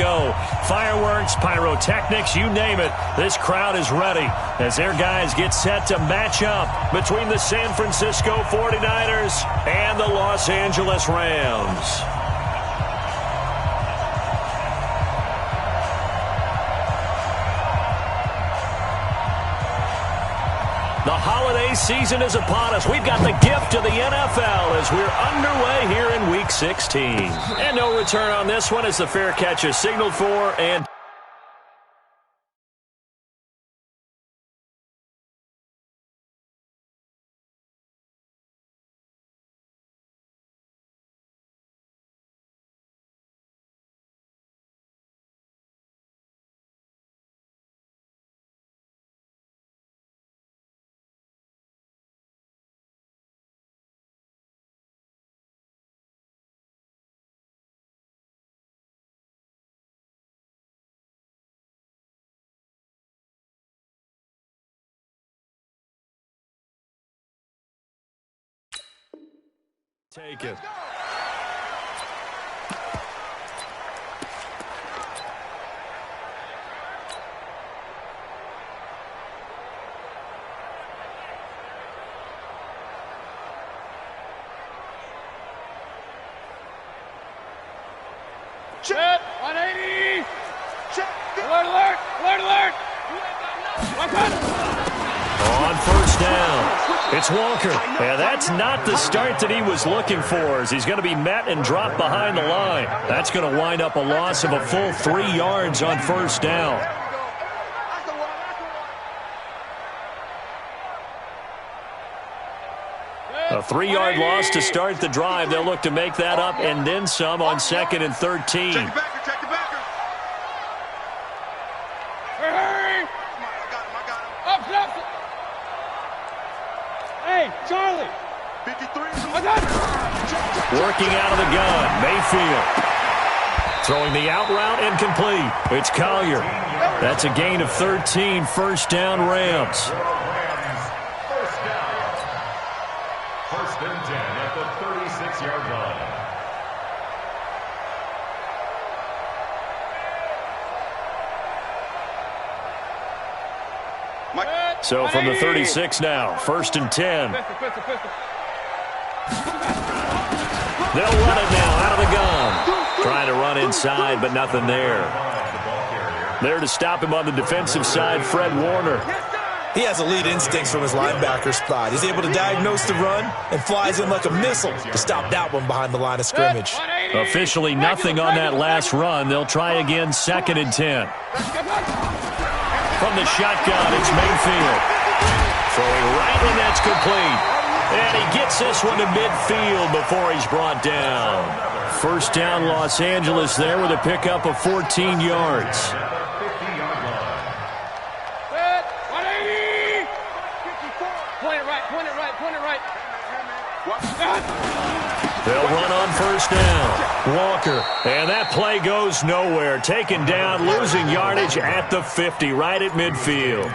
go. Fireworks, pyrotechnics, you name it. This crowd is ready as their guys get set to match up between the San Francisco 49ers and the Los Angeles Rams. The holiday season is upon us. We've got the gift of the NFL as we're underway here in Week 16. And no return on this one as the fair catch is signaled for and take it. Check. 180. Check. Alert, alert, alert, alert. On first down, it's Walker. Yeah, that's not the start that he was looking for as he's going to be met and dropped behind the line. That's going to wind up a loss of a full 3 yards on first down. A 3-yard loss to start the drive. They'll look to make that up and then some on 2nd and 13. Check the backer, check the backer. Hurry! Up, up. Hey, Charlie. 53. Working out of the gun, Mayfield. Throwing the out route incomplete. It's Collier. That's a gain of 13, first down Rams. First and 10 at the 36-yard line. So from the 36 now, first and 10. They'll run it now out of the gun. Trying to run inside, but nothing there. There to stop him on the defensive side, Fred Warner. He has elite instincts from his linebacker spot. He's able to diagnose the run and flies in like a missile to stop that one behind the line of scrimmage. Officially nothing on that last run. They'll try again, 2nd and 10. From the shotgun, it's Mayfield. Throwing right, and that's complete. And he gets this one to midfield before he's brought down. First down, Los Angeles there with a pickup of 14 yards. They'll run on first down. Walker, and that play goes nowhere. Taken down, losing yardage at the 50, right at midfield.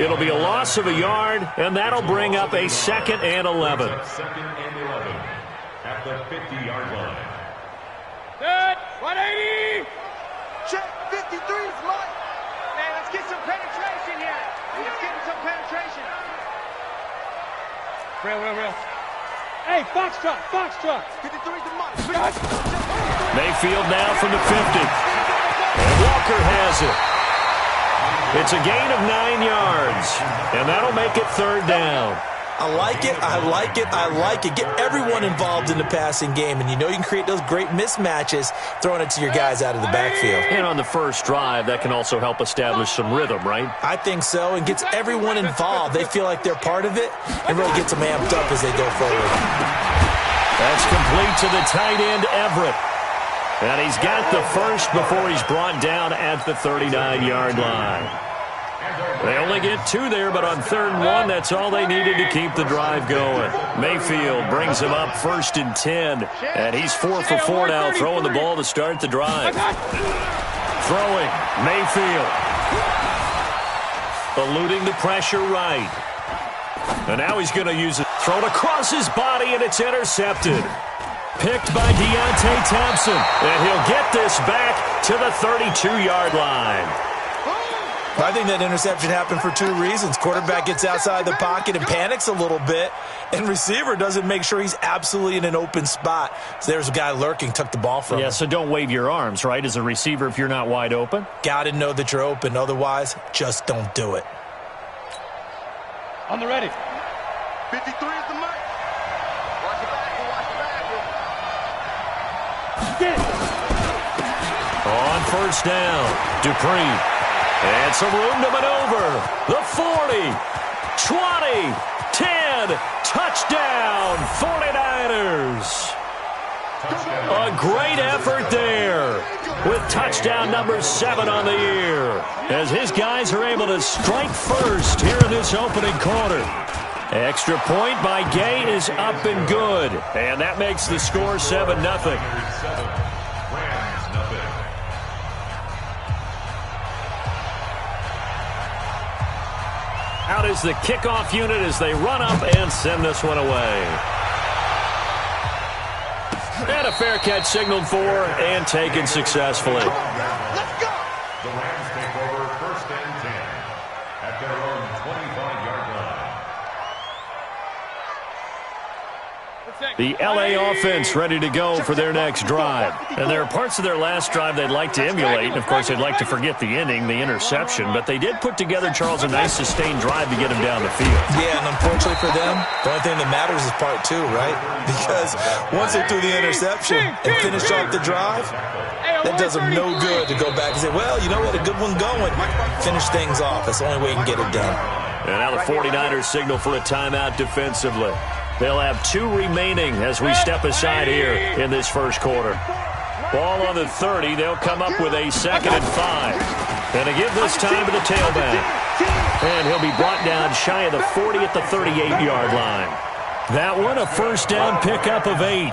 It'll be a loss of a yard, and that'll bring up a 2nd and 11. 2nd and 11 at the 50-yard line. Good. 180. Check. 53's light. Man, let's get some penetration here. Let's get some penetration. Real. Hey, Foxtrot. 53's the money. Mayfield now from the 50. And Walker has it. It's a gain of 9 yards. And that'll make it 3rd down. I like it. Get everyone involved in the passing game. And you know you can create those great mismatches throwing it to your guys out of the backfield. And on the first drive, that can also help establish some rhythm, right? I think so, and gets everyone involved. They feel like they're part of it and really gets them amped up as they go forward. That's complete to the tight end, Everett. And he's got the first before he's brought down at the 39-yard line. They only get 2 there, but on 3rd and 1, that's all they needed to keep the drive going. Mayfield brings him up 1st and 10, and he's 4 for 4 now, throwing the ball to start the drive. Throwing, Mayfield. Eluding the pressure right. And now he's going to use it. Thrown across his body, and it's intercepted. Picked by Deontay Thompson. And he'll get this back to the 32-yard line. I think that interception happened for two reasons. Quarterback gets outside the pocket and panics a little bit, and receiver doesn't make sure he's absolutely in an open spot. So there's a guy lurking, took the ball from him. Yeah, so don't wave your arms, right, as a receiver if you're not wide open. Got to know that you're open. Otherwise, just don't do it. On the ready. 53 is the mark. Watch it back. Get it. On first down, Dupree. And some room to maneuver. The 40, 20, 10, touchdown, 49ers. A great effort there with touchdown number 7 on the year as his guys are able to strike first here in this opening quarter. Extra point by Gay is up and good, and that makes the score 7-0. Out is the kickoff unit as they run up and send this one away. And a fair catch signaled for and taken successfully. Let's go. The Rams take over 1st and 10 at their own 25-yard line. The LA offense ready to go for their next drive. And there are parts of their last drive they'd like to emulate. And, of course, they'd like to forget the ending, the interception. But they did put together, Charles, a nice sustained drive to get him down the field. Yeah, and unfortunately for them, the only thing that matters is part 2, right? Because once they threw the interception and finished off the drive, that does them no good to go back and say, well, you know, we had a good one going. Finish things off. That's the only way you can get it done. And now the 49ers signal for a timeout defensively. They'll have 2 remaining as we step aside here in this first quarter. Ball on the 30. They'll come up with a 2nd and 5. And to give this time to the tailback. And he'll be brought down shy of the 40 at the 38-yard line. That one a first down pickup of 8.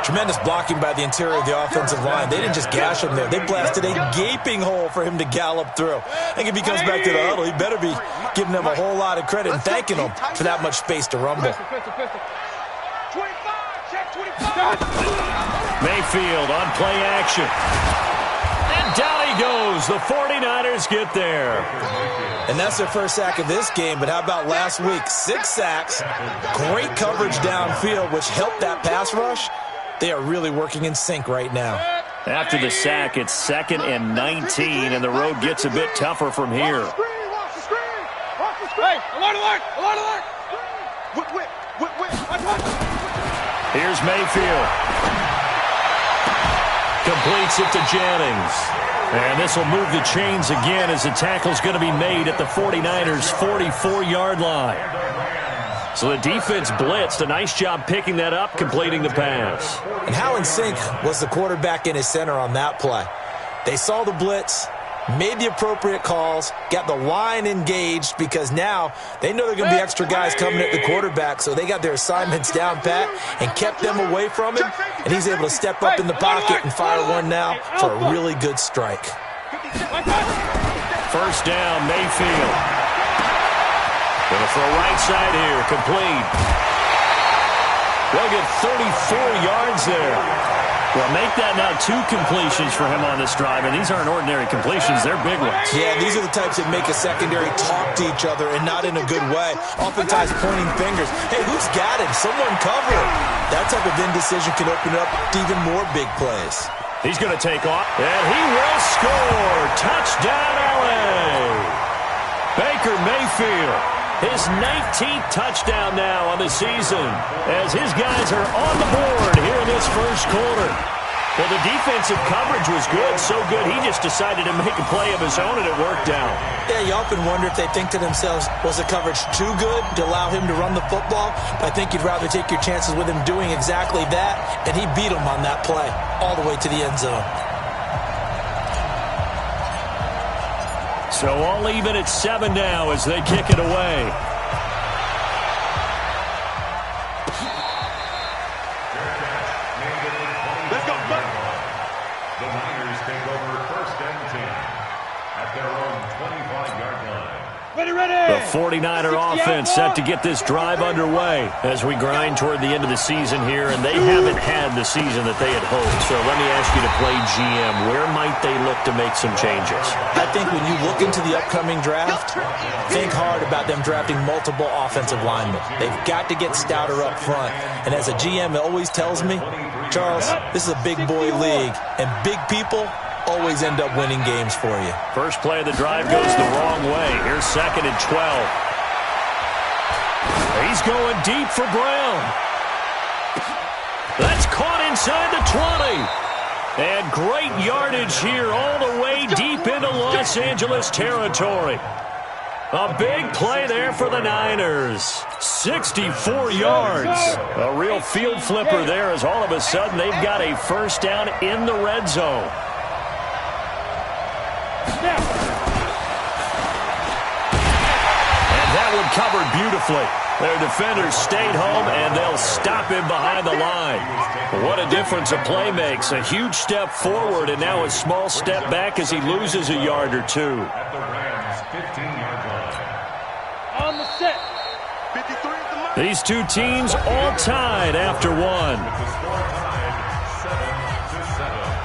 Tremendous blocking by the interior of the offensive line. They didn't just gash him there. They blasted a gaping hole for him to gallop through. I think if he comes back to the huddle, he better be giving them a whole lot of credit and thanking them for that much space to rumble. 25, check 25. Mayfield on play action. And down he goes. The 49ers get there. And that's their first sack of this game, but how about last week? 6 sacks, great coverage downfield, which helped that pass rush. They are really working in sync right now. After the sack, it's 2nd and 19, and the road gets a bit tougher from here. Watch the screen. Hey, alert. Watch. Here's Mayfield. Completes it to Jennings. And this will move the chains again as the tackle's going to be made at the 49ers' 44-yard line. So the defense blitzed. A nice job picking that up, completing the pass. And how in sync was the quarterback in his center on that play? They saw the blitz, made the appropriate calls, got the line engaged because now they know there are going to be extra guys coming at the quarterback, so they got their assignments down pat and kept them away from him, and he's able to step up in the pocket and fire one now for a really good strike. First down, Mayfield. Going to throw right side here, complete. They'll get 34 yards there. Well, make that now 2 completions for him on this drive, and these aren't ordinary completions. They're big ones. Yeah, these are the types that make a secondary talk to each other and not in a good way. Oftentimes pointing fingers. Hey, who's got him? Someone cover him. That type of indecision can open it up to even more big plays. He's going to take off, and he will score. Touchdown, L.A. Baker Mayfield. His 19th touchdown now on the season as his guys are on the board here in this first quarter. Well, the defensive coverage was good, so good he just decided to make a play of his own, and it worked out. Yeah, you often wonder if they think to themselves, was the coverage too good to allow him to run the football? But I think you'd rather take your chances with him doing exactly that, and he beat him on that play all the way to the end zone. So all even at 7 now as they kick it away. Let's go. The Niners take over 1st and 10 at their own 25-yard line. The 49er offense set to get this drive underway as we grind toward the end of the season here, and they haven't had the season that they had hoped. So let me ask you to play GM. Where might they look to make some changes? I think when you look into the upcoming draft, think hard about them drafting multiple offensive linemen. They've got to get stouter up front. And as a GM, it always tells me, Charles, this is a big boy league, and big people always end up winning games for you. First play of the drive goes the wrong way. Here's 2nd and 12. He's going deep for Brown. That's caught inside the 20. And great yardage here all the way deep into Los Angeles territory. A big play there for the Niners. 64 yards. A real field flipper there as all of a sudden they've got a first down in the red zone. And that one covered beautifully. Their defenders stayed home, and they'll stop him behind the line. What a difference a play makes. A huge step forward, and now a small step back as he loses a yard or two. At the Rams' 15-yard line. On the set. 53 at the mark. These two teams all tied after one. With the score tied 7-7.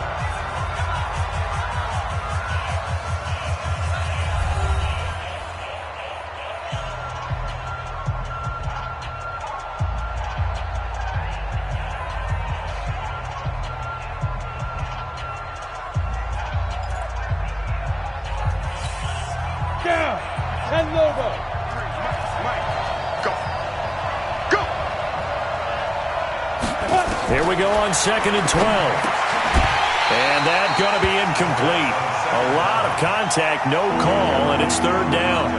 Down. 10 logo. Mike. Go. Go. Here we go on 2nd and 12. And that's going to be incomplete. A lot of contact, no call, and it's 3rd down.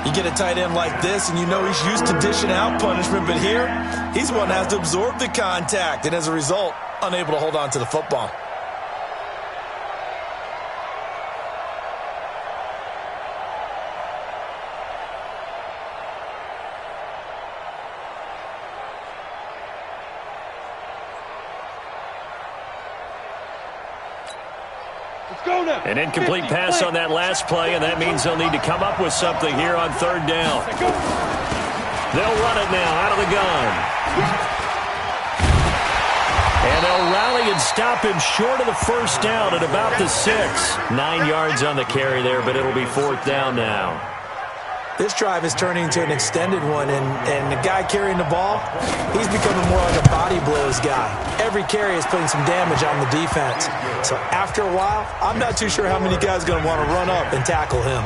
You get a tight end like this, and you know he's used to dishing out punishment, but here, he's the one that has to absorb the contact, and as a result, unable to hold on to the football. An incomplete pass on that last play, and that means they'll need to come up with something here on 3rd down. They'll run it now out of the gun. And they'll rally and stop him short of the first down at about the 6. 9 yards on the carry there, but it'll be 4th down now. This drive is turning into an extended one, and the guy carrying the ball, he's becoming more like a body blows guy. Every carry is putting some damage on the defense. So after a while, I'm not too sure how many guys are going to want to run up and tackle him.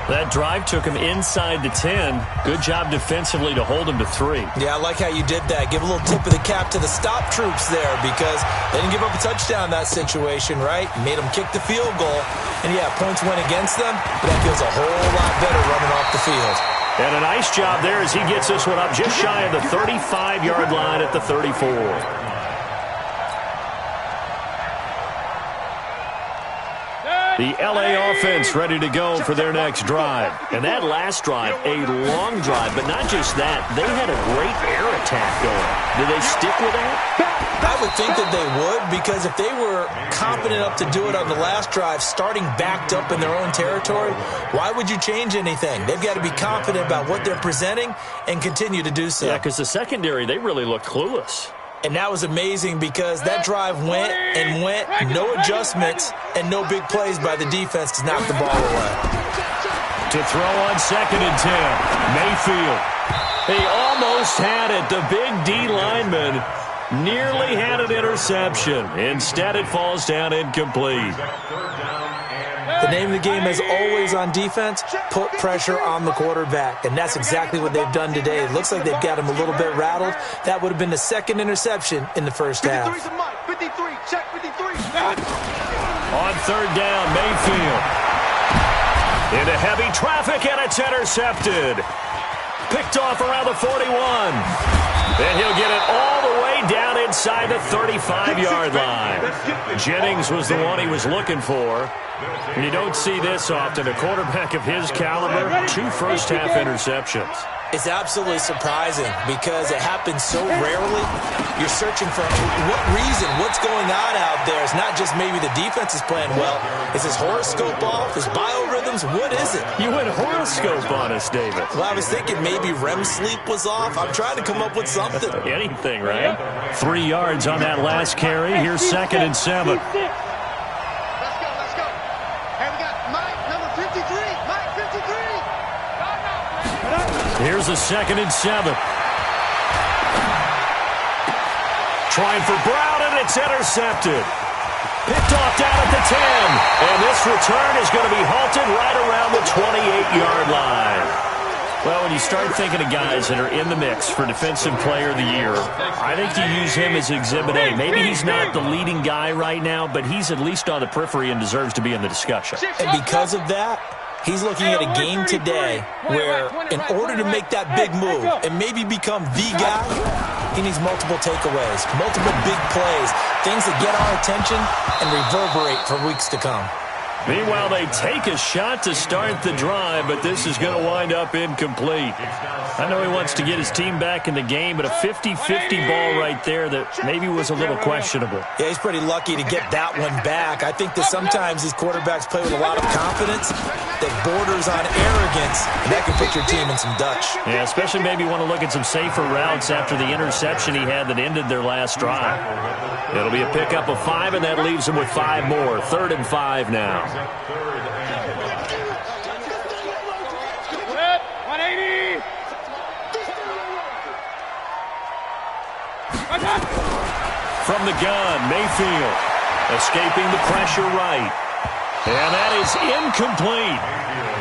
That drive took him inside the 10. Good job defensively to hold him to 3. Yeah, I like how you did that. Give a little tip of the cap to the stop troops there because they didn't give up a touchdown in that situation, right? Made them kick the field goal. And, yeah, points went against them, but that feels a whole lot better running off the field. And a nice job there as he gets this one up just shy of the 35-yard line at the 34. The L.A. offense ready to go for their next drive. And that last drive, a long drive, but not just that. They had a great air attack going. Did they stick with that? I would think that they would because if they were confident enough to do it on the last drive, starting backed up in their own territory, why would you change anything? They've got to be confident about what they're presenting and continue to do so. Yeah, because the secondary, they really looked clueless. And that was amazing because that drive went and went, no adjustments, and no big plays by the defense to knock the ball away. To throw on 2nd and 10, Mayfield. He almost had it. The big D lineman nearly had an interception. Instead, it falls down incomplete. The name of the game, as always on defense, put pressure on the quarterback. And that's exactly what they've done today. It looks like they've got him a little bit rattled. That would have been the 2nd interception in the first half. 53, check 53. On 3rd down, Mayfield. Into heavy traffic, and it's intercepted. Picked off around the 41. And he'll get it all the way down inside the 35-yard line. Jennings was the one he was looking for. And you don't see this often. A quarterback of his caliber, 2 first-half interceptions. It's absolutely surprising because it happens so rarely. You're searching for what reason, what's going on out there. It's not just maybe the defense is playing well. Is his horoscope off? His biorhythms? What is it? You went horoscope on us, David. Well, I was thinking maybe REM sleep was off. I'm trying to come up with something. Anything, right? 3 yards on that last carry. Here's 2nd and 7. Let's go. Hey, we got Mike, number 53. Mike, 53. Here's a 2nd and 7. Trying for Brown, and it's intercepted. Picked off down at the 10. And this return is going to be halted right around the 28-yard line. Well, when you start thinking of guys that are in the mix for Defensive Player of the Year, I think you use him as Exhibit A. Maybe he's not the leading guy right now, but he's at least on the periphery and deserves to be in the discussion. And because of that, he's looking at a game today where in order to make that big move and maybe become the guy, he needs multiple takeaways, multiple big plays, things that get our attention and reverberate for weeks to come. Meanwhile, they take a shot to start the drive, but this is going to wind up incomplete. I know he wants to get his team back in the game, but a 50-50 ball right there that maybe was a little questionable. Yeah, he's pretty lucky to get that one back. I think that sometimes these quarterbacks play with a lot of confidence that borders on arrogance, and that can put your team in some Dutch. Yeah, especially maybe want to look at some safer routes after the interception he had that ended their last drive. It'll be a pickup of 5, and that leaves them with 5 more. 3rd and 5 now. 180. From the gun, Mayfield escaping the pressure right. And that is incomplete.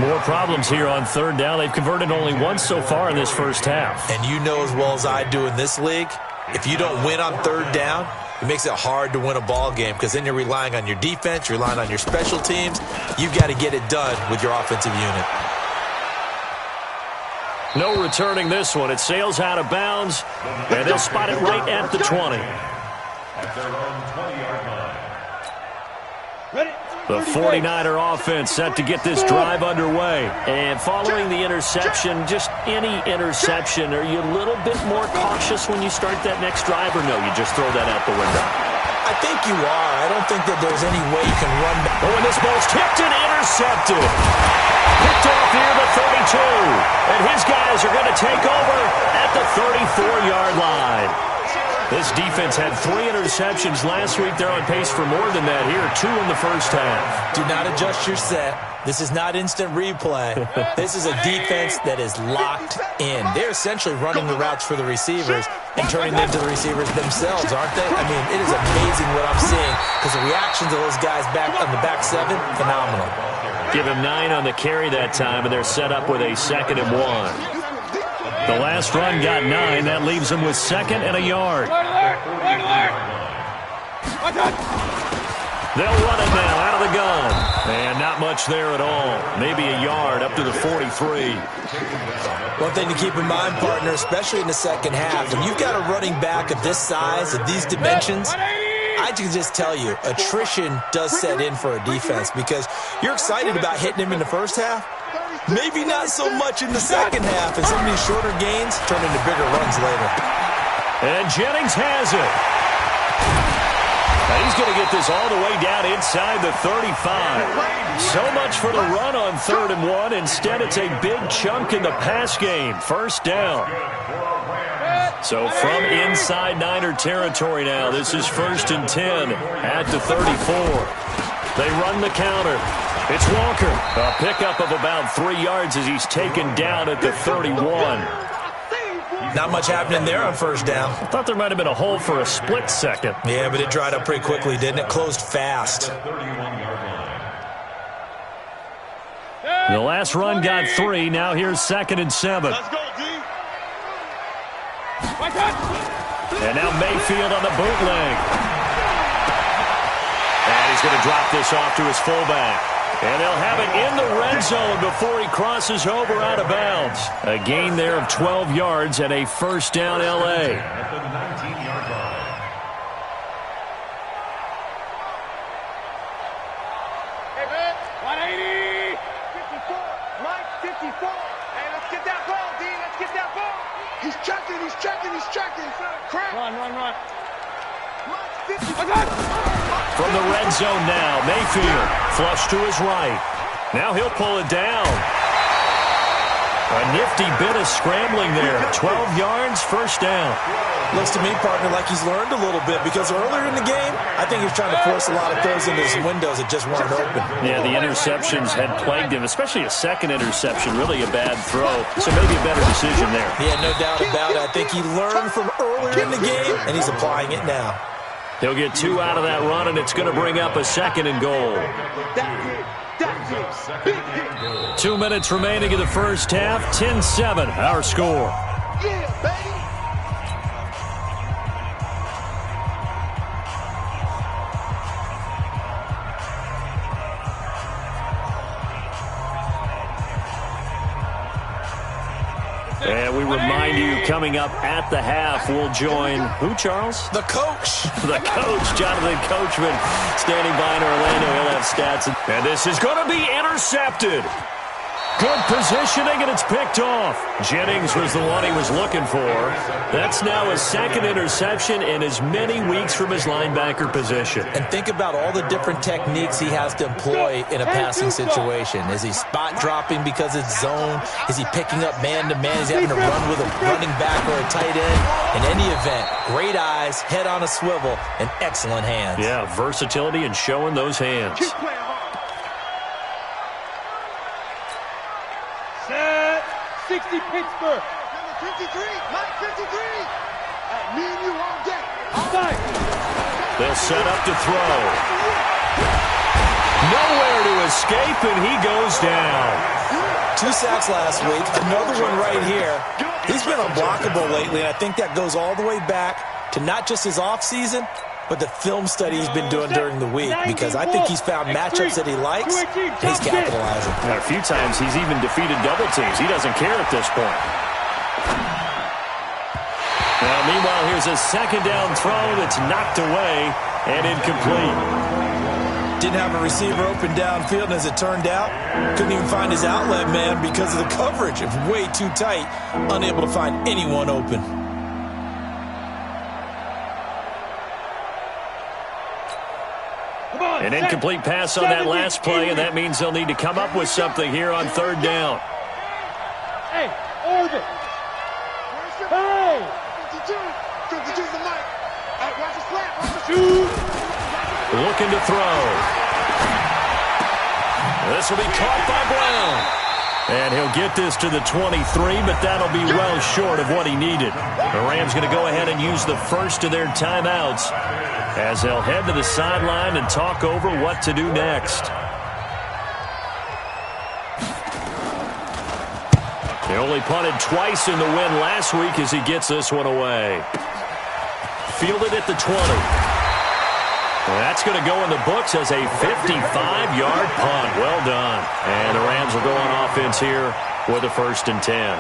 More problems here on 3rd down. They've converted only once so far in this first half. And you know as well as I do in this league, if you don't win on 3rd down, it makes it hard to win a ball game because then you're relying on your defense, you're relying on your special teams. You've got to get it done with your offensive unit. No returning this one. It sails out of bounds, and they'll spot it right at the 20. At their own 20-yard line. The 49er offense set to get this drive underway. And following the interception, just any interception, are you a little bit more cautious when you start that next drive, or no, you just throw that out the window? I think you are. I don't think that there's any way you can run back. Oh, and this ball's tipped and intercepted. Picked off near the 32. And his guys are going to take over at the 34-yard line. This defense had 3 interceptions last week. They're on pace for more than that here. 2 in the first half. Do not adjust your set. This is not instant replay. This is a defense that is locked in. They're essentially running the routes for the receivers and turning them into the receivers themselves, aren't they? I mean, it is amazing what I'm seeing because the reactions of those guys back on the back 7, phenomenal. Give him 9 on the carry that time, and they're set up with a 2nd and 1. The last run got 9. That leaves them with 2nd and a yard. They'll run it now out of the gun. And not much there at all. Maybe a yard up to the 43. One thing to keep in mind, partner, especially in the second half, when you've got a running back of this size, of these dimensions, I can just tell you, attrition does set in for a defense because you're excited about hitting him in the first half. Maybe not so much in the second half, and some of these shorter gains turn into bigger runs later. And Jennings has it. And he's going to get this all the way down inside the 35. So much for the run on 3rd and 1. Instead, it's a big chunk in the pass game. 1st down. So from inside Niner territory now, this is 1st and 10 at the 34. They run the counter. It's Walker. A pickup of about 3 yards as he's taken down at the 31. Not much happening there on 1st down. I thought there might have been a hole for a split second. Yeah, but it dried up pretty quickly, didn't it? Closed fast. The last run got 3. Now here's 2nd and 7. Let's go, D. And now Mayfield on the bootleg. And he's going to drop this off to his fullback. And they'll have it in the red zone before he crosses over out of bounds. A gain there of 12 yards and a 1st down L.A. At the 19-yard line. Hey, man. 180. 54. Mike, 54. Hey, let's get that ball, D. Let's get that ball. He's checking. Crap. Run. From the red zone now, Mayfield flush to his right. Now he'll pull it down. A nifty bit of scrambling there. 12 yards, first down. Looks to me, partner, like he's learned a little bit because earlier in the game, I think he was trying to force a lot of throws into some windows that just weren't open. Yeah, the interceptions had plagued him, especially a second interception, really a bad throw. So maybe a better decision there. Yeah, no doubt about it. I think he learned from earlier in the game, and he's applying it now. He'll get 2 out of that run, and it's going to bring up a second and goal. 2 minutes remaining in the first half. 10-7, our score. Yeah, baby. And we remind you, coming up at the half, we'll join who, Charles? The coach. The coach, Jonathan Coachman, standing by in Orlando. He'll have stats. And this is going to be intercepted. Good positioning, and it's picked off. Jennings was the one he was looking for. That's now his second interception in as many weeks from his linebacker position. And think about all the different techniques he has to employ in a passing situation. Is he spot dropping because it's zone? Is he picking up man-to-man? Is he having to run with a running back or a tight end? In any event, great eyes, head on a swivel, and excellent hands. Yeah, versatility and showing those hands. Keep playing hard. Set. 60 Pittsburgh. Number 53. Mike 53. Me and you all day. All night. They'll set up to throw. Nowhere to escape, and he goes down. 2 sacks last week, another one right here. He's been unblockable lately, and I think that goes all the way back to not just his offseason, but the film study he's been doing during the week, because I think he's found matchups that he likes, and he's capitalizing. A few times he's even defeated double teams. He doesn't care at this point. Now, meanwhile, here's a second down throw that's knocked away and incomplete. Didn't have a receiver open downfield, and as it turned out, couldn't even find his outlet man because of the coverage. It was way too tight, unable to find anyone open. An incomplete pass on that last play, and that means they'll need to come up with something here on third down. Hey, Orbit. Hey. 52. 52's the mic. Hey, watch the slap. Watch the shoot. Looking to throw. This will be caught by Brown. And he'll get this to the 23, but that'll be well short of what he needed. The Rams going to go ahead and use the first of their timeouts as they'll head to the sideline and talk over what to do next. He only punted twice in the win last week as he gets this one away. Fielded at the 20. That's going to go in the books as a 55-yard punt. Well done. And the Rams will go on offense here with a 1st and 10.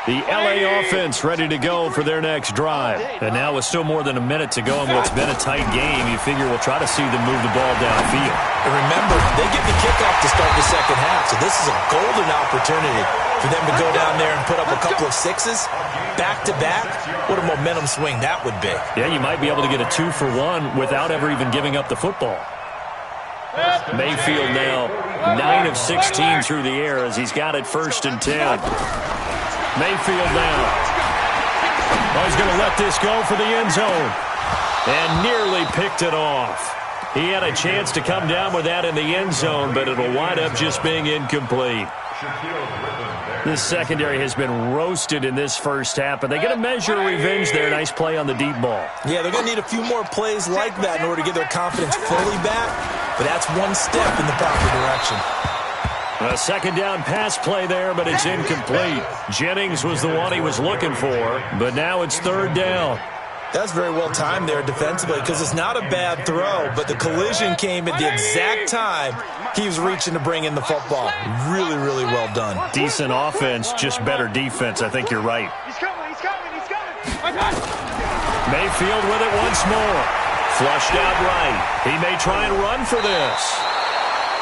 The LA offense ready to go for their next drive. And now with still more than a minute to go in what's been a tight game, you figure we'll try to see them move the ball downfield. And remember, they get the kickoff to start the second half, so this is a golden opportunity for them to go down there and put up a couple of sixes back-to-back. What a momentum swing that would be. Yeah, you might be able to get a 2-for-1 without ever even giving up the football. Mayfield now 9 of 16 through the air as he's got it 1st and 10. Mayfield now. Oh, he's going to let this go for the end zone. And nearly picked it off. He had a chance to come down with that in the end zone, but it'll wind up just being incomplete. This secondary has been roasted in this first half, but they get a measure of revenge there. Nice play on the deep ball. Yeah, they're going to need a few more plays like that in order to get their confidence fully back, but that's one step in the proper direction. A second down pass play there, but it's incomplete. Jennings was the one he was looking for, but now it's 3rd down. That's very well timed there defensively because it's not a bad throw, but the collision came at the exact time he was reaching to bring in the football. Really, really well done. Decent offense, just better defense. I think you're right. He's coming, he's coming, he's coming. Mayfield with it once more. Flushed out right. He may try and run for this.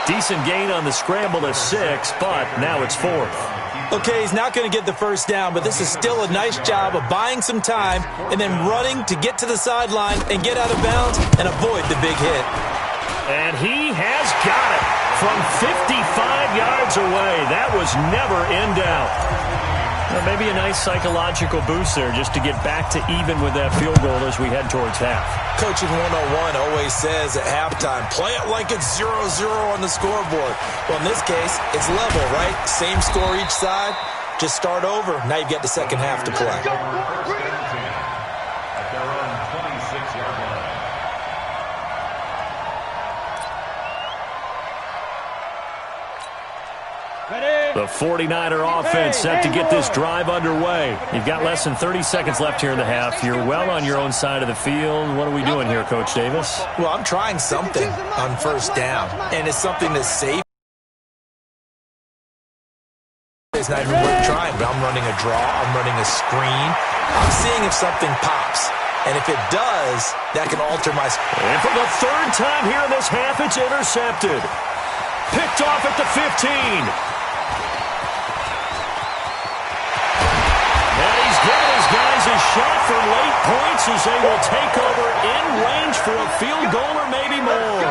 Decent gain on the scramble to 6, but now it's 4th. Okay, he's not going to get the first down, but this is still a nice job of buying some time and then running to get to the sideline and get out of bounds and avoid the big hit. And he has got it from 55 yards away. That was never in doubt. Well, maybe a nice psychological boost there just to get back to even with that field goal as we head towards half. Coaching 101 always says at halftime, play it like it's 0-0 on the scoreboard. Well, in this case, it's level, right? Same score each side. Just start over. Now you've got the second half to play. At their own 26-yard line. The 49er offense set to get this drive underway. You've got less than 30 seconds left here in the half. You're well on your own side of the field. What are we doing here, Coach Davis? Well, I'm trying something on first down, and it's something that's safe. It's not even worth trying, but I'm running a draw. I'm running a screen. I'm seeing if something pops. And if it does, that can alter my... And for the third time here in this half, it's intercepted. Picked off at the 15. And he's giving his guys a shot for late points as they will take over in range for a field goal or maybe more.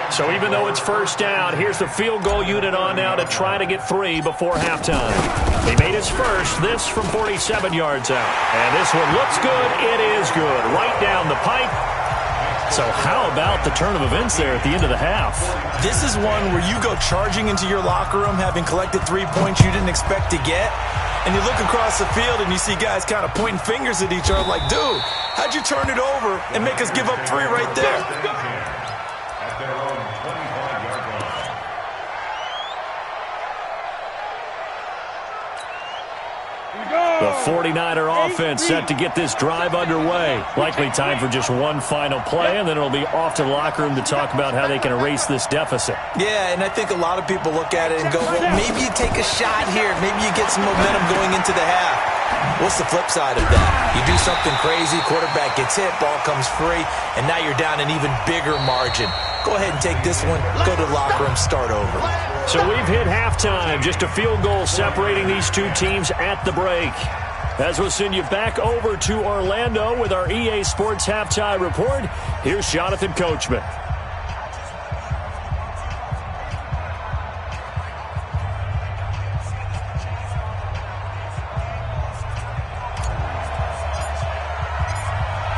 So even though it's first down, here's the field goal unit on now to try to get 3 before halftime. He made his first, this from 47 yards out. And this one looks good. It is good. Right down the pipe. So how about the turn of events there at the end of the half? This is one where you go charging into your locker room having collected 3 points you didn't expect to get, and you look across the field and you see guys kind of pointing fingers at each other like, dude, how'd you turn it over and make us give up 3 right there? At their own 25-yard line. The 49er offense set to get this drive underway. Likely time for just one final play, and then it'll be off to the locker room to talk about how they can erase this deficit. Yeah, and I think a lot of people look at it and go, well, maybe you take a shot here. Maybe you get some momentum going into the half. What's the flip side of that? You do something crazy, quarterback gets hit, ball comes free, and now you're down an even bigger margin. Go ahead and take this one, go to the locker room, start over. So we've hit halftime, just a field goal separating these two teams at the break. As we'll send you back over to Orlando with our EA Sports Halftime Report, here's Jonathan Coachman.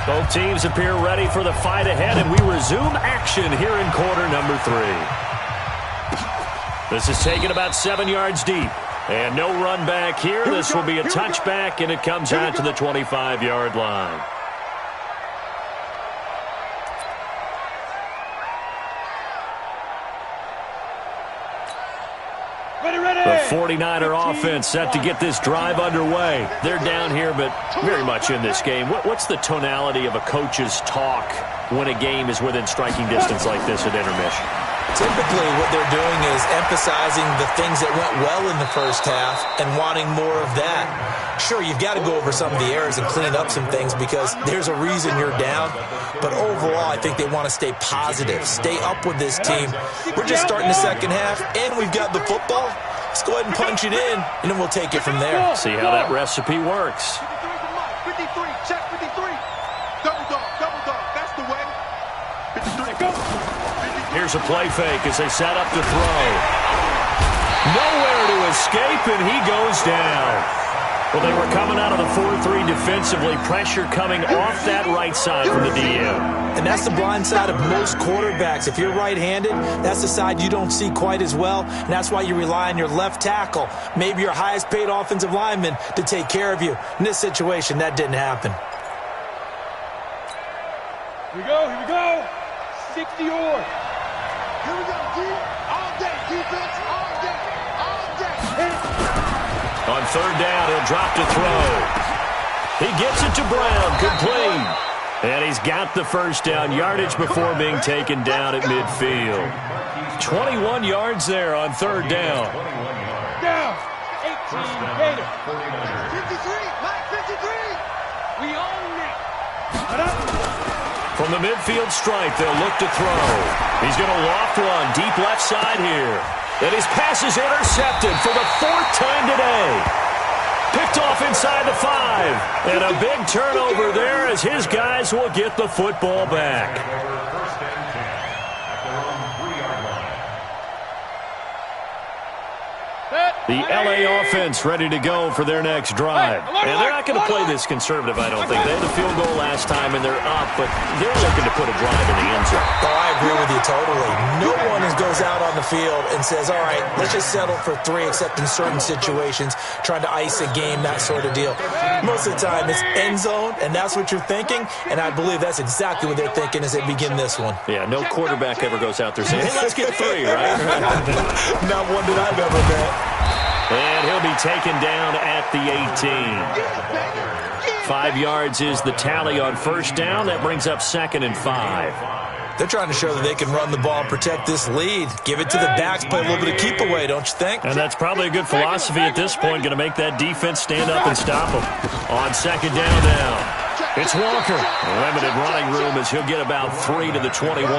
Both teams appear ready for the fight ahead, and we resume action here in quarter number 3. This is taken about 7 yards deep. And no run back here. This will be a touchback, and it comes out to the 25-yard line. The 49er offense set to get this drive underway. They're down here, but very much in this game. What's the tonality of a coach's talk when a game is within striking distance like this at intermission? Typically, what they're doing is emphasizing the things that went well in the first half and wanting more of that. Sure, you've got to go over some of the errors and clean up some things because there's a reason you're down. But overall, I think they want to stay positive, stay up with this team. We're just starting the second half, and we've got the football. Let's go ahead and punch it in, and then we'll take it from there. See how that recipe works. 53, check 53. Double dog, that's the way. 53, go. Here's a play fake as they set up to throw. Nowhere to escape, and he goes down. Well, they were coming out of the 4-3 defensively. Pressure coming off that right side from the DM. And that's the blind side of most quarterbacks. If you're right-handed, that's the side you don't see quite as well. And that's why you rely on your left tackle, maybe your highest-paid offensive lineman, to take care of you. In this situation, that didn't happen. Here we go. 60 or. Here we go, D. All day, defense, all day. On third down, he'll drop to throw. He gets it to Brown, complete. And he's got the first down, yardage before being taken down at midfield. 21 yards there on third down. Down. 18, Gator. 53, Mike, 53. We own it. From the midfield stripe, they'll look to throw. He's going to loft one deep left side here. And his pass is intercepted for the 4th time today. Picked off inside the 5. And a big turnover there as his guys will get the football back. First and 10 at their own 3-yard line. The LA offense ready to go for their next drive. And they're not going to play this conservative, I don't think. They had the field goal last time, and they're up, but they're looking to put a drive in the end zone. Oh, I agree with you totally. No one goes out on the field and says, all right, let's just settle for 3, except in certain situations, trying to ice a game, that sort of deal. Most of the time, it's end zone, and that's what you're thinking, and I believe that's exactly what they're thinking as they begin this one. Yeah, no quarterback ever goes out there saying, hey, let's get 3, right? Not one that I've ever met. And he'll be taken down at the 18. 5 yards is the tally on first down. That brings up 2nd and 5. They're trying to show that they can run the ball and protect this lead. Give it to the backs, play a little bit of keep away, don't you think? And that's probably a good philosophy at this point, going to make that defense stand up and stop them. On 2nd down now, it's Walker. Limited running room as he'll get about 3 to the 21.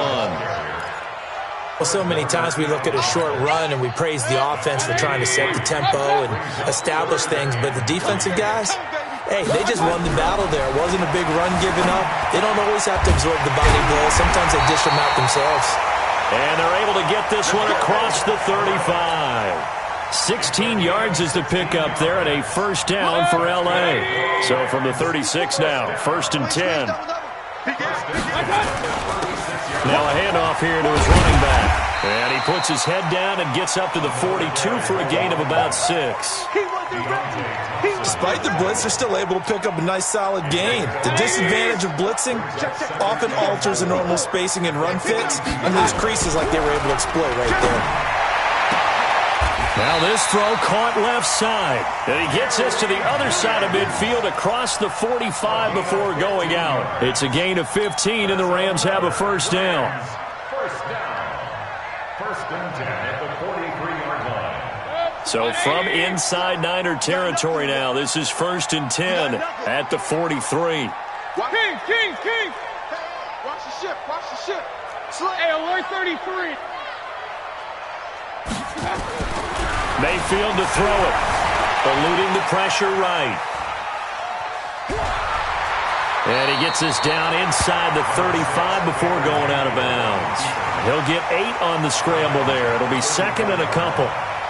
Well, so many times we look at a short run and we praise the offense for trying to set the tempo and establish things, but the defensive guys, hey, they just won the battle there. It wasn't a big run given up. They don't always have to absorb the body blows. Sometimes they dish them out themselves. And they're able to get this one across the 35. 16 yards is the pickup there and a first down for L.A. So from the 36 now, 1st and 10. Now a handoff here to his running back. And he puts his head down and gets up to the 42 for a gain of about 6. Despite the blitz, they're still able to pick up a nice solid gain. The disadvantage of blitzing often alters the normal spacing and run fits, and those creases like they were able to exploit right there. Now this throw caught left side. And he gets this to the other side of midfield across the 45 before going out. It's a gain of 15, and the Rams have a first down. First down. 1st and 10 at the 43-yard line. So from inside Niner territory now, this is 1st and 10 at the 43. King! Watch the ship, watch the ship. Hey, alert 33. Mayfield to throw it. Eluding the pressure right. And he gets this down inside the 35 before going out of bounds. He'll get 8 on the scramble there. It'll be 2nd and a couple.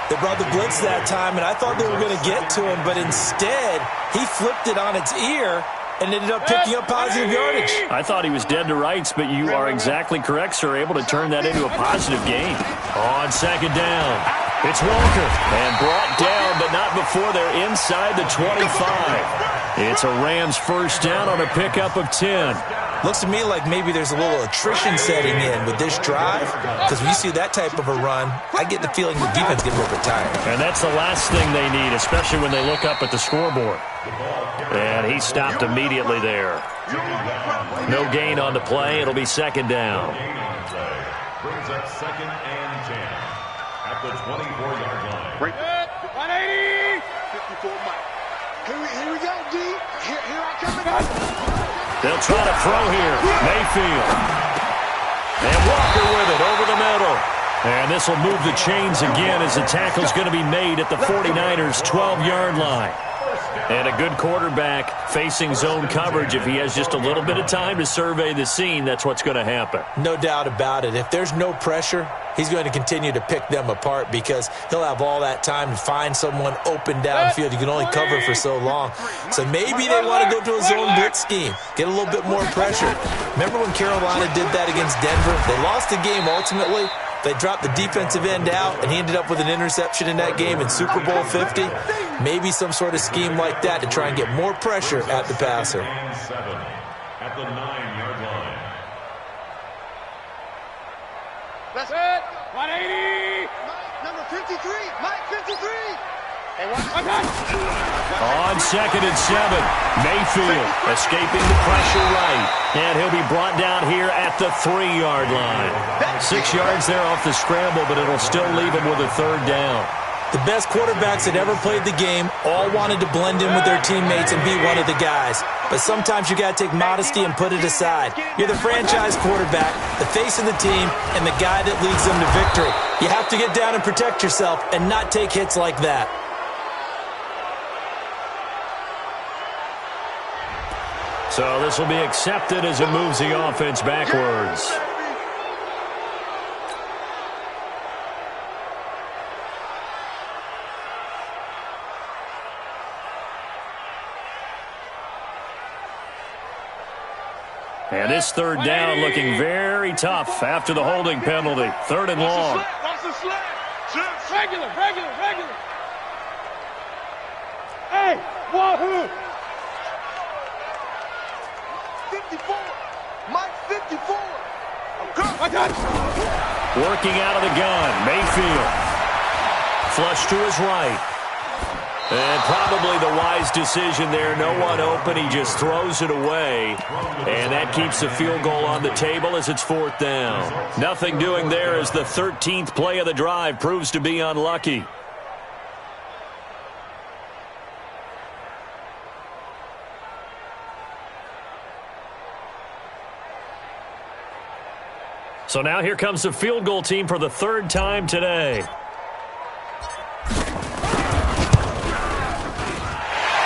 They brought the blitz that time, and I thought they were going to get to him, but instead, he flipped it on its ear and ended up picking up positive yardage. I thought he was dead to rights, but you are exactly correct, sir. Able to turn that into a positive gain. On 2nd down, it's Walker. And brought down, but not before they're inside the 25. It's a Rams first down on a pickup of 10. Looks to me like maybe there's a little attrition setting in with this drive, because when you see that type of a run, I get the feeling the defense gets a little bit tired. And that's the last thing they need, especially when they look up at the scoreboard. And he stopped immediately there. No gain on the play. It'll be 2nd down. Brings up 2nd and 10 at the 24-yard line. 180. 54 Mike. Here we go, D. Here I come again. They'll try to throw here. Mayfield. And Walker with it over the middle. And this will move the chains again as the tackle's going to be made at the 49ers' 12-yard line. And a good quarterback facing zone coverage. If he has just a little bit of time to survey the scene, that's what's going to happen. No doubt about it. If there's no pressure, he's going to continue to pick them apart because he'll have all that time to find someone open downfield. You can only cover for so long. So maybe they want to go to a zone blitz scheme, get a little bit more pressure. Remember when Carolina did that against Denver? They lost the game ultimately. They dropped the defensive end out, and he ended up with an interception in that game in Super Bowl 50. Maybe some sort of scheme like that to try and get more pressure at the passer. At the 9-yard line. That's it. 180. Number 53. Mike 53. On 2nd and 7, Mayfield escaping the pressure right. And he'll be brought down here at the 3-yard line. 6 yards there off the scramble, but it'll still leave him with a 3rd down. The best quarterbacks that ever played the game all wanted to blend in with their teammates and be one of the guys. But sometimes you got to take modesty and put it aside. You're the franchise quarterback, the face of the team, and the guy that leads them to victory. You have to get down and protect yourself and not take hits like that. So this will be accepted as it moves the offense backwards. And this third down looking very tough after the holding penalty. 3rd and long. Regular. Hey, wahoo! 54. Mike 54. I'm coming. I got it. Working out of the gun. Mayfield. Flush to his right. And probably the wise decision there. No one open. He just throws it away. And that keeps the field goal on the table as it's 4th down. Nothing doing there as the 13th play of the drive proves to be unlucky. So now here comes the field goal team for the 3rd time today.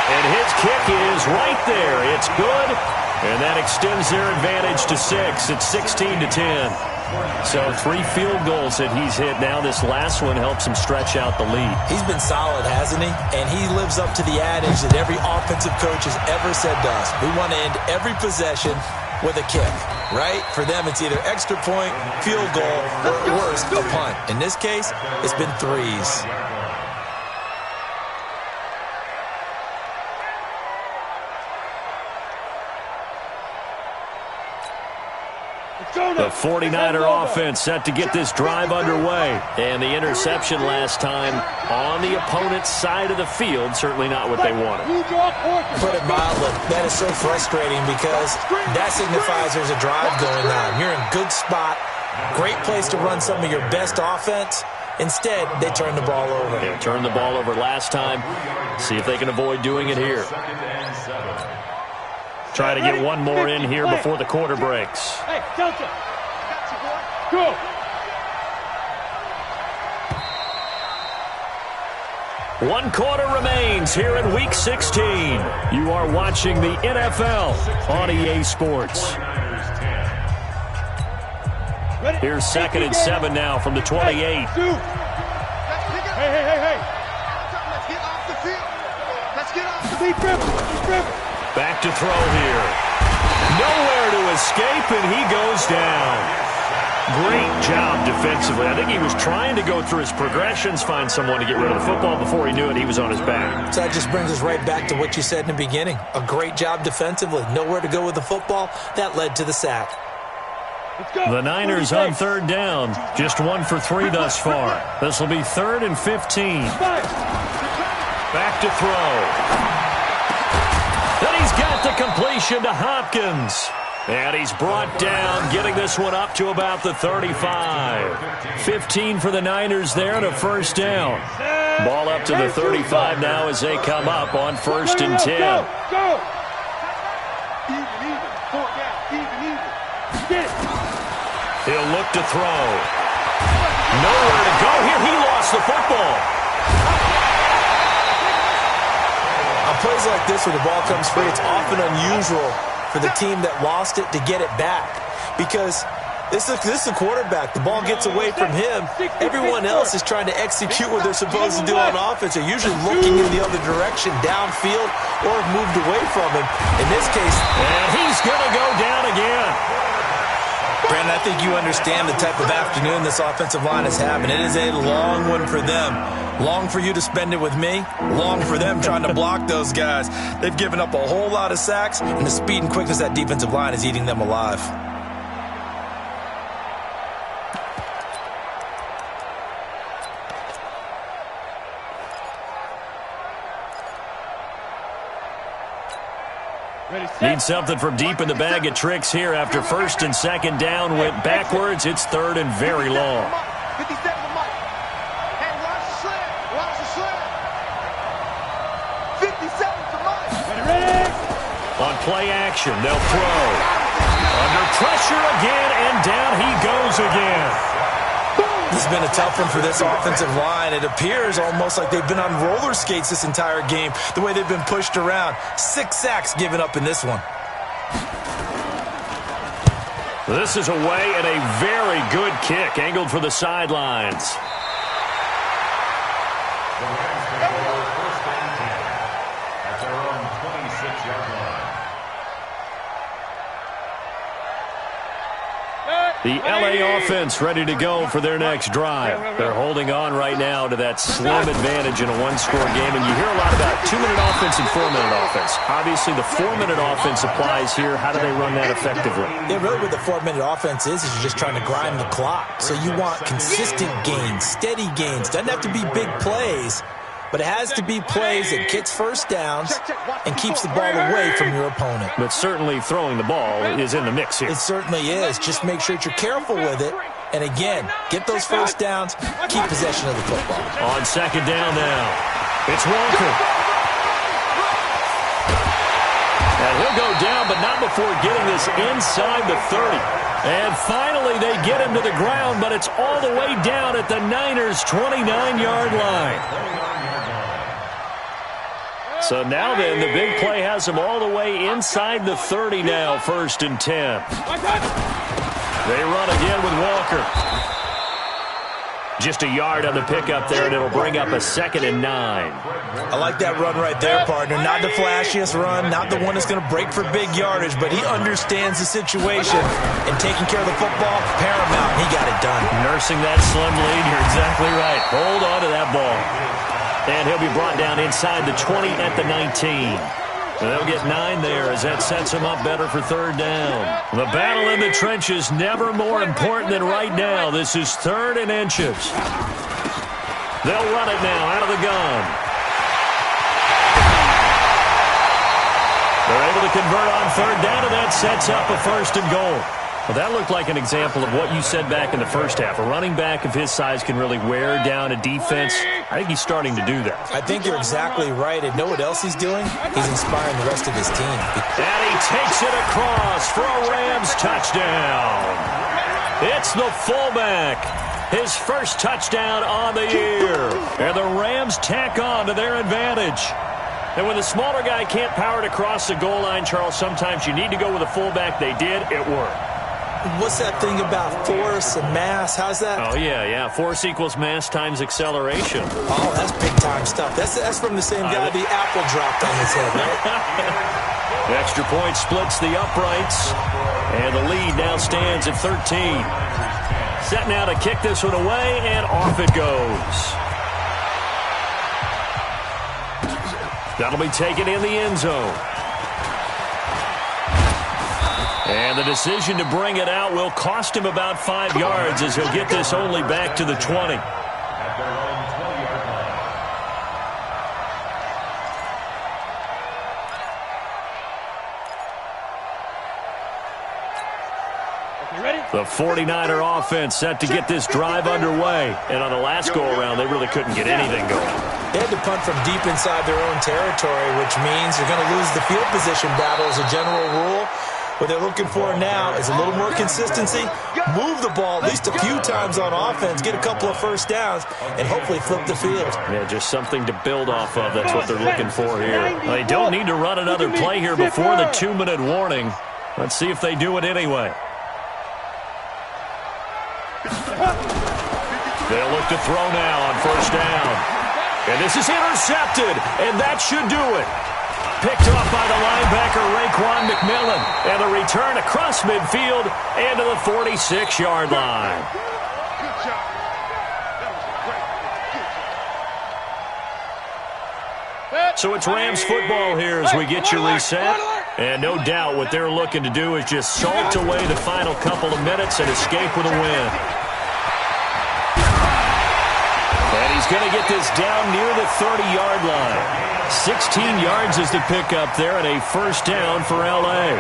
And his kick is right there. It's good. And that extends their advantage to 6. It's 16-10. So 3 field goals that he's hit now. This last one helps him stretch out the lead. He's been solid, hasn't he? And he lives up to the adage that every offensive coach has ever said to us. We want to end every possession with a kick, right? For them, it's either extra point, field goal, or at worst, a punt. In this case, it's been 3s. The 49er offense set to get this drive underway. And the interception last time on the opponent's side of the field, certainly not what they wanted. Put it mildly, that is so frustrating because that signifies there's a drive going on. You're in a good spot, great place to run some of your best offense. Instead, they turn the ball over. They turned the ball over last time. See if they can avoid doing it here. Try to get one more in here before the quarter breaks. Hey, Delta. Go. One quarter remains here in Week 16. You are watching the NFL on EA Sports. Here's 2nd and 7 now from the 28. Hey. Let's get off the field. Let's get off the field. Back to throw here. Nowhere to escape, and he goes down. Great job defensively. I think he was trying to go through his progressions, find someone to get rid of the football. Before he knew it, he was on his back. So that just brings us right back to what you said in the beginning. A great job defensively. Nowhere to go with the football. That led to the sack. The Niners on 3rd down. Just 1 for 3 thus far. This will be 3rd and 15. Back to throw. Then he's got the completion to Hopkins. And he's brought down, getting this one up to about the 35. 15 for the Niners there and a 1st down. Ball up to the 35 now as they come up on 1st and 10. Go. Even. 4 down. Even. Get it. He'll look to throw. Nowhere to go here. He lost the football. On plays like this where the ball comes free, it's often unusual for the team that lost it to get it back because this is a quarterback. The ball gets away from him. Everyone else is trying to execute what they're supposed to do on offense. They're usually looking in the other direction, downfield, or have moved away from him. In this case, and he's going to go down again. Brandon, I think you understand the type of afternoon this offensive line is having. It is a long one for them. Long for you to spend it with me. Long for them trying to block those guys. They've given up a whole lot of sacks, and the speed and quickness of that defensive line is eating them alive. Need something from deep in the bag of tricks here after 1st and 2nd down went backwards. It's 3rd and very long. 57 Mike. Hey, watch the play action. They'll throw. Under pressure again, and down he goes again. This has been a tough one for this offensive line. It appears almost like they've been on roller skates this entire game, the way they've been pushed around. 6 sacks given up in this one. This is away and a very good kick, angled for the sidelines. The Rams take over first and 10 at their own 26-yard line. The LA offense ready to go for their next drive. They're holding on right now to that slim advantage in a one-score game. And you hear a lot about 2-minute offense and 4-minute offense. Obviously, the 4-minute offense applies here. How do they run that effectively? Yeah, really what the 4-minute offense is you're just trying to grind the clock. So you want consistent gains, steady gains. Doesn't have to be big plays, but it has to be plays that gets first downs and keeps the ball away from your opponent. But certainly throwing the ball is in the mix here. It certainly is. Just make sure that you're careful with it. And again, get those first downs, keep possession of the football. On second down now, it's Walker. And he'll go down, but not before getting this inside the 30. And finally, they get him to the ground, but it's all the way down at the Niners' 29-yard line. So now then, the big play has him all the way inside the 30 now, 1st and 10. They run again with Walker. Just a yard on the pickup there, and it'll bring up a 2nd and 9. I like that run right there, partner. Not the flashiest run, not the one that's going to break for big yardage, but he understands the situation, and taking care of the football, paramount, he got it done. Nursing that slim lead, you're exactly right. Hold on to that ball. And he'll be brought down inside the 20 at the 19. So they'll get 9 there as that sets him up better for 3rd down. The battle in the trenches never more important than right now. This is 3rd and inches. They'll run it now out of the gun. They're able to convert on 3rd down, and that sets up a 1st and goal. Well, that looked like an example of what you said back in the first half. A running back of his size can really wear down a defense. I think he's starting to do that. I think you're exactly right. And know what else he's doing? He's inspiring the rest of his team. And he takes it across for a Rams touchdown. It's the fullback. His first touchdown on the year. And the Rams tack on to their advantage. And when the smaller guy can't power it across the goal line, Charles, sometimes you need to go with a fullback. They did. It worked. What's that thing about force and mass? How's that? Oh, yeah. Force equals mass times acceleration. Oh, that's big-time stuff. That's from the same guy the apple dropped on his head, right? The extra point splits the uprights, and the lead now stands at 13. Set now to kick this one away, and off it goes. That'll be taken in the end zone. And the decision to bring it out will cost him about 5 yards as he'll get this only back to the 20. At their own 20-yard line. The 49er offense set to get this drive underway. And on the last go-around, they really couldn't get anything going. They had to punt from deep inside their own territory, which means you're going to lose the field position battle as a general rule. What they're looking for now is a little more consistency, move the ball at least a few times on offense, get a couple of first downs, and hopefully flip the field. Yeah, just something to build off of. That's what they're looking for here. They don't need to run another play here before the 2-minute warning. Let's see if they do it anyway. They'll look to throw now on 1st down. And this is intercepted, and that should do it. Picked off by the linebacker, Raekwon McMillan. And the return across midfield and to the 46-yard line. Good job. That was great. So it's Rams football here as we get you reset. And no doubt what they're looking to do is just salt away the final couple of minutes and escape with a win. And he's going to get this down near the 30-yard line. 16 yards is the pickup there and a 1st down for L.A.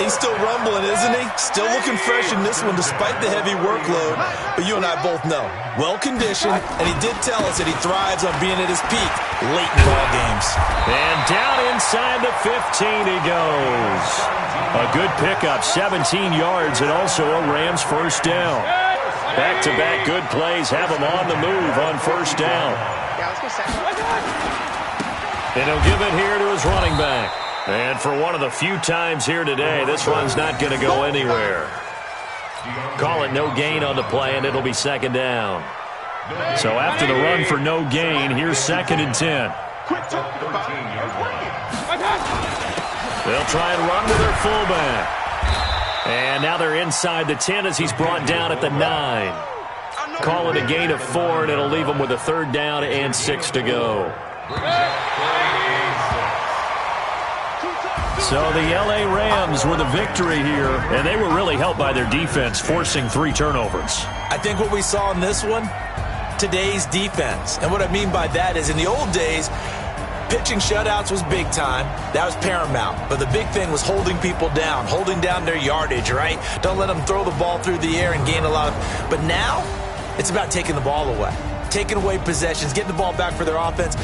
He's still rumbling, isn't he? Still looking fresh in this one despite the heavy workload. But you and I both know, well-conditioned, and he did tell us that he thrives on being at his peak late in ball games. And down inside the 15 he goes. A good pickup, 17 yards, and also a Rams first down. Back-to-back good plays have him on the move on first down. And he'll give it here to his running back. And for one of the few times here today, this run's not going to go anywhere. Call it no gain on the play, and it'll be second down. So after the run for no gain, here's 2nd and 10. They'll try and run with their fullback. And now they're inside the 10 as he's brought down at the 9. Call it a gain of 4, and it'll leave them with a 3rd down and 6 to go. So the L.A. Rams were the victory here, and they were really helped by their defense, forcing 3 turnovers. I think what we saw in this one, today's defense. And what I mean by that is in the old days, pitching shutouts was big time. That was paramount. But the big thing was holding people down, holding down their yardage, right? Don't let them throw the ball through the air and gain a lot of... But now, it's about taking the ball away, taking away possessions, getting the ball back for their offense.